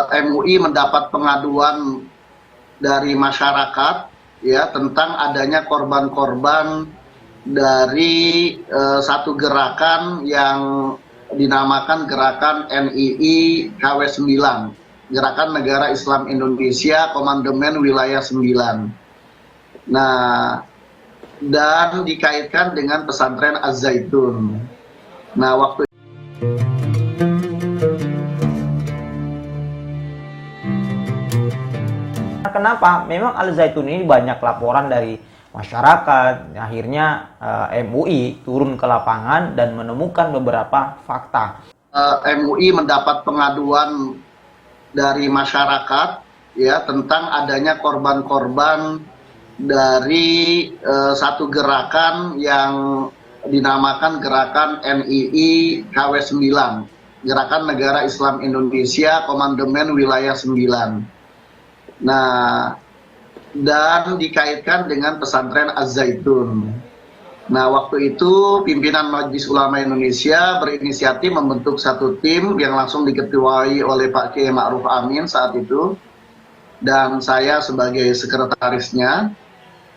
MUI mendapat pengaduan dari masyarakat ya tentang adanya korban-korban dari satu gerakan yang dinamakan Gerakan NII KW 9, Gerakan Negara Islam Indonesia Komandemen Wilayah 9. Nah, dan dikaitkan dengan pesantren Az-Zaitun. Nah, waktu Kenapa? Memang Al-Zaitun ini banyak laporan dari masyarakat. Akhirnya MUI turun ke lapangan dan menemukan beberapa fakta. MUI mendapat pengaduan dari masyarakat ya tentang adanya korban-korban dari satu gerakan yang dinamakan Gerakan NII KW 9, Gerakan Negara Islam Indonesia Komandemen Wilayah 9. Nah, dan dikaitkan dengan pesantren Az-Zaitun. Nah, waktu itu pimpinan Majelis Ulama Indonesia berinisiatif membentuk satu tim yang langsung diketuai oleh Pak Kiai Ma'ruf Amin saat itu, dan saya sebagai sekretarisnya.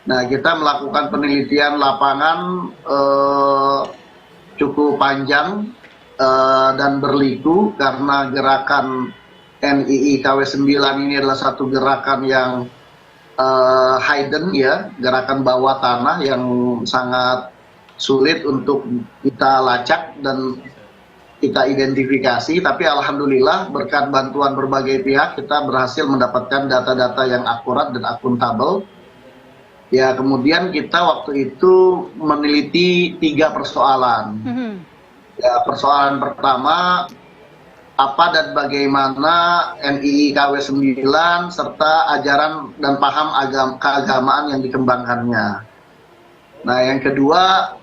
Nah, kita melakukan penelitian lapangan cukup panjang dan berliku karena gerakan NII KW 9 ini adalah satu gerakan yang hidden ya, gerakan bawah tanah yang sangat sulit untuk kita lacak dan kita identifikasi, tapi alhamdulillah berkat bantuan berbagai pihak kita berhasil mendapatkan data-data yang akurat dan akuntabel. Ya, kemudian kita waktu itu meneliti 3 persoalan. Ya, persoalan pertama, apa dan bagaimana NII KW 9 serta ajaran dan paham keagamaan yang dikembangkannya. Nah, yang kedua,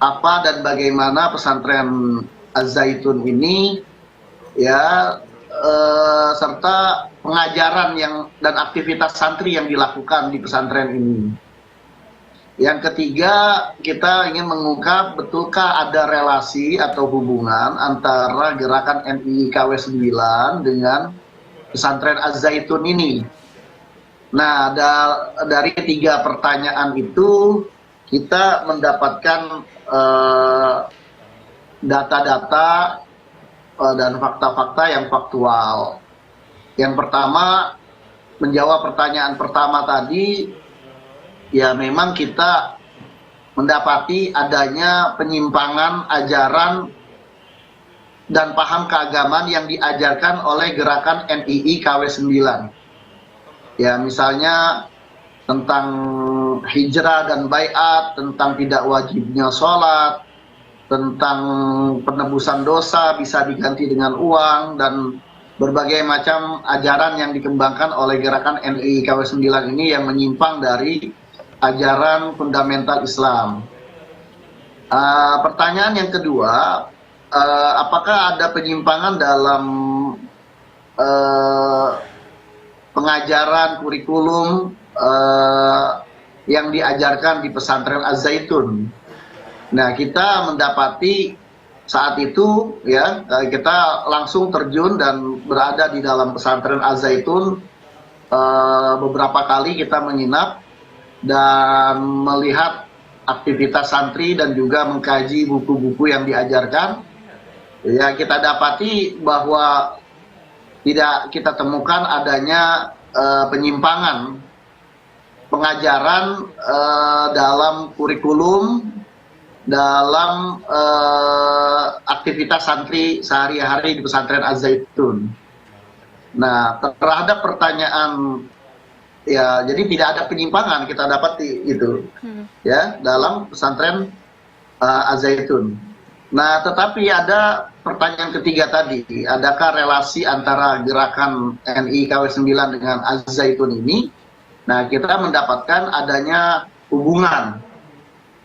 apa dan bagaimana pesantren Az-Zaitun ini ya serta pengajaran dan aktivitas santri yang dilakukan di pesantren ini. Yang ketiga, kita ingin mengungkap betulkah ada relasi atau hubungan antara gerakan NII KW 9 dengan pesantren Az-Zaitun ini. Nah, dari 3 pertanyaan itu kita mendapatkan data-data dan fakta-fakta yang faktual. Yang pertama, menjawab pertanyaan pertama tadi, ya memang kita mendapati adanya penyimpangan ajaran dan paham keagamaan yang diajarkan oleh gerakan NII KW 9. Ya, misalnya tentang hijrah dan baiat, tentang tidak wajibnya sholat, tentang penebusan dosa bisa diganti dengan uang, dan berbagai macam ajaran yang dikembangkan oleh gerakan NII KW 9 ini yang menyimpang dari ajaran fundamental Islam. Pertanyaan yang kedua, apakah ada penyimpangan dalam pengajaran kurikulum yang diajarkan di pesantren Az-Zaitun? Nah, kita mendapati saat itu ya kita langsung terjun dan berada di dalam pesantren Az-Zaitun. Beberapa kali kita menginap dan melihat aktivitas santri dan juga mengkaji buku-buku yang diajarkan. Ya, kita dapati bahwa tidak kita temukan adanya penyimpangan pengajaran dalam kurikulum, dalam aktivitas santri sehari-hari di pesantren Az-Zaitun. Nah, terhadap pertanyaan ya, jadi tidak ada penyimpangan kita dapat itu ya dalam pesantren Az-Zaitun. Nah, tetapi ada pertanyaan ketiga tadi, adakah relasi antara gerakan NII KW 9 dengan Az-Zaitun ini? Nah, kita mendapatkan adanya hubungan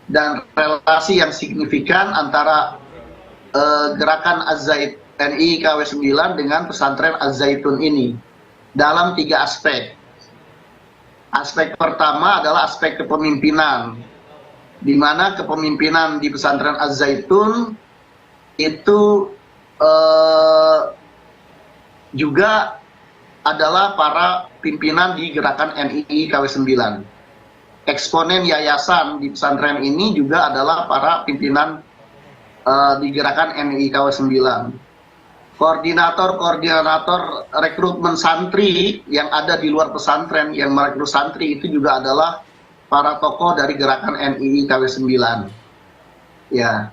dan relasi yang signifikan antara gerakan NII KW 9 dengan pesantren Az-Zaitun ini dalam 3 aspek. Aspek pertama adalah aspek kepemimpinan, di mana kepemimpinan di pesantren Az-Zaitun itu juga adalah para pimpinan di gerakan NII KW 9. Eksponen yayasan di pesantren ini juga adalah para pimpinan di gerakan NII KW 9. Koordinator rekrutmen santri yang ada di luar pesantren yang merekrut santri itu juga adalah para tokoh dari gerakan NII KW 9. Ya,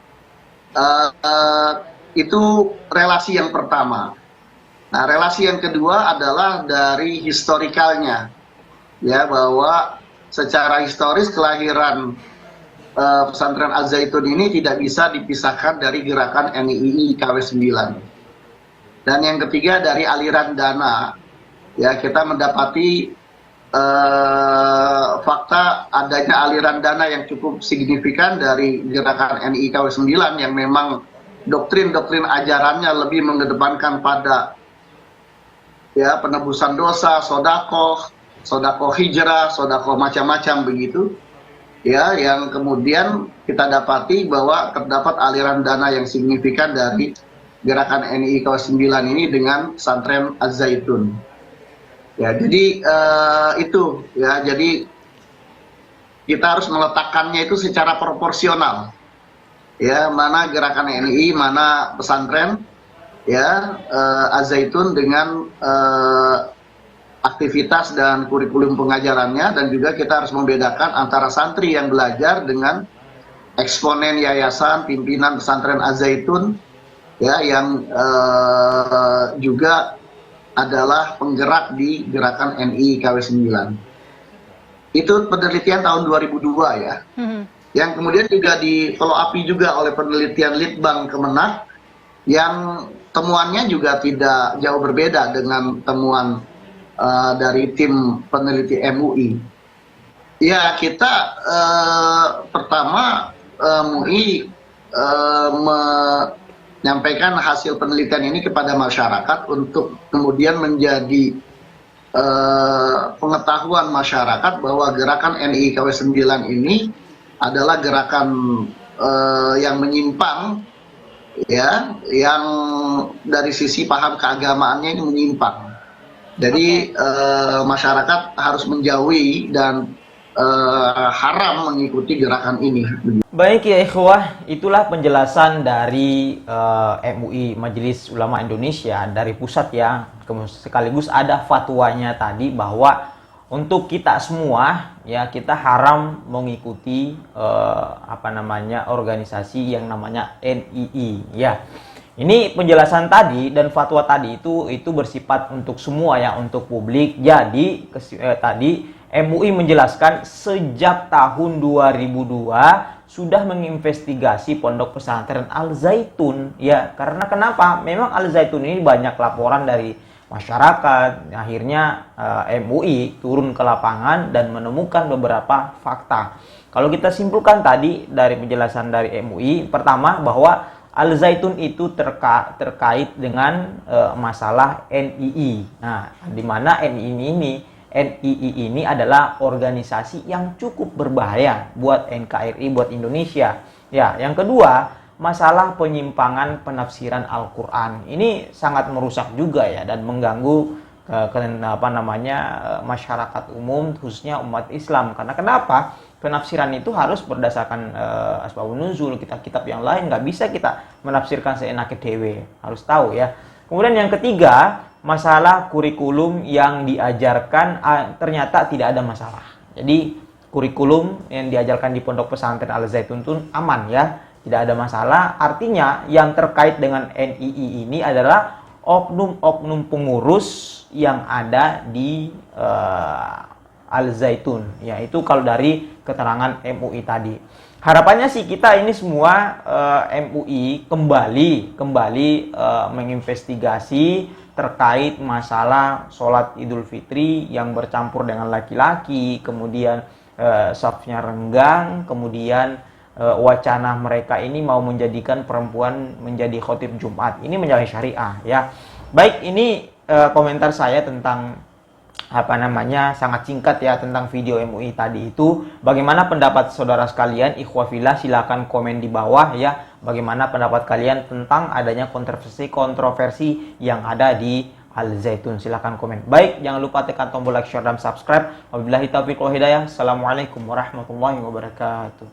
itu relasi yang pertama. Nah, relasi yang kedua adalah dari historikalnya, ya, bahwa secara historis kelahiran pesantren Al-Zaitun ini tidak bisa dipisahkan dari gerakan NII KW 9. Dan yang ketiga dari aliran dana, ya, kita mendapati fakta adanya aliran dana yang cukup signifikan dari gerakan NII KW 9 yang memang doktrin-doktrin ajarannya lebih mengedepankan pada, ya, penebusan dosa, sodakoh hijrah, sodakoh macam-macam begitu, ya, yang kemudian kita dapati bahwa terdapat aliran dana yang signifikan dari gerakan NII KW 9 ini dengan pesantren Al-Zaitun. Ya, jadi itu, ya, jadi kita harus meletakkannya itu secara proporsional, ya, mana gerakan NII, mana pesantren, ya, Al-Zaitun dengan aktivitas dan kurikulum pengajarannya, dan juga kita harus membedakan antara santri yang belajar dengan eksponen yayasan pimpinan pesantren Al-Zaitun, ya, yang juga adalah penggerak di gerakan NII KW 9. Itu penelitian tahun 2002, ya. Yang kemudian juga di follow up juga oleh penelitian Litbang Kemenak yang temuannya juga tidak jauh berbeda dengan temuan dari tim peneliti MUI. Ya, kita pertama MUI menyampaikan hasil penelitian ini kepada masyarakat untuk kemudian menjadi pengetahuan masyarakat bahwa gerakan NII KW 9 ini adalah gerakan yang menyimpang, ya, yang dari sisi paham keagamaannya ini menyimpang. Jadi masyarakat harus menjauhi dan haram mengikuti gerakan ini. Baik ya ikhwah, itulah penjelasan dari MUI Majelis Ulama Indonesia dari pusat, ya. Sekaligus ada fatwanya tadi bahwa untuk kita semua, ya, kita haram mengikuti organisasi yang namanya NII, ya. Ini penjelasan tadi dan fatwa tadi itu bersifat untuk semua, ya, untuk publik. Jadi tadi MUI menjelaskan sejak tahun 2002 sudah menginvestigasi pondok pesantren Al-Zaitun, ya. Karena kenapa? Memang Al-Zaitun ini banyak laporan dari masyarakat. Akhirnya MUI turun ke lapangan dan menemukan beberapa fakta. Kalau kita simpulkan tadi dari penjelasan dari MUI, pertama bahwa Al-Zaitun itu terkait dengan masalah NII. Nah, di mana NII ini adalah organisasi yang cukup berbahaya buat NKRI, buat Indonesia. Ya, yang kedua, masalah penyimpangan penafsiran Al-Qur'an. Ini sangat merusak juga, ya, dan mengganggu masyarakat umum, khususnya umat Islam. Karena kenapa? Penafsiran itu harus berdasarkan asbabun nuzul, kitab-kitab yang lain. Nggak bisa kita menafsirkan seenaknya dewe. Harus tahu, ya. Kemudian yang ketiga, masalah kurikulum yang diajarkan ternyata tidak ada masalah. Jadi kurikulum yang diajarkan di pondok pesantren Al-Zaitun itu aman, ya, tidak ada masalah. Artinya yang terkait dengan NII ini adalah oknum-oknum pengurus yang ada di Al-Zaitun, yaitu kalau dari keterangan MUI tadi. Harapannya sih kita ini semua MUI kembali menginvestigasi terkait masalah sholat Idul Fitri yang bercampur dengan laki-laki, kemudian safnya renggang, kemudian wacana mereka ini mau menjadikan perempuan menjadi khotib Jumat. Ini menyalahi syariah, ya. Baik, ini komentar saya tentang sangat singkat, ya, tentang video MUI tadi itu. Bagaimana pendapat saudara sekalian, ikhwafillah, silakan komen di bawah, ya. Bagaimana pendapat kalian tentang adanya kontroversi yang ada di Al Zaitun. Silahkan komen. Baik, jangan lupa tekan tombol like, share, dan subscribe. Wabillahi taufiq wal hidayah. Assalamualaikum warahmatullahi wabarakatuh.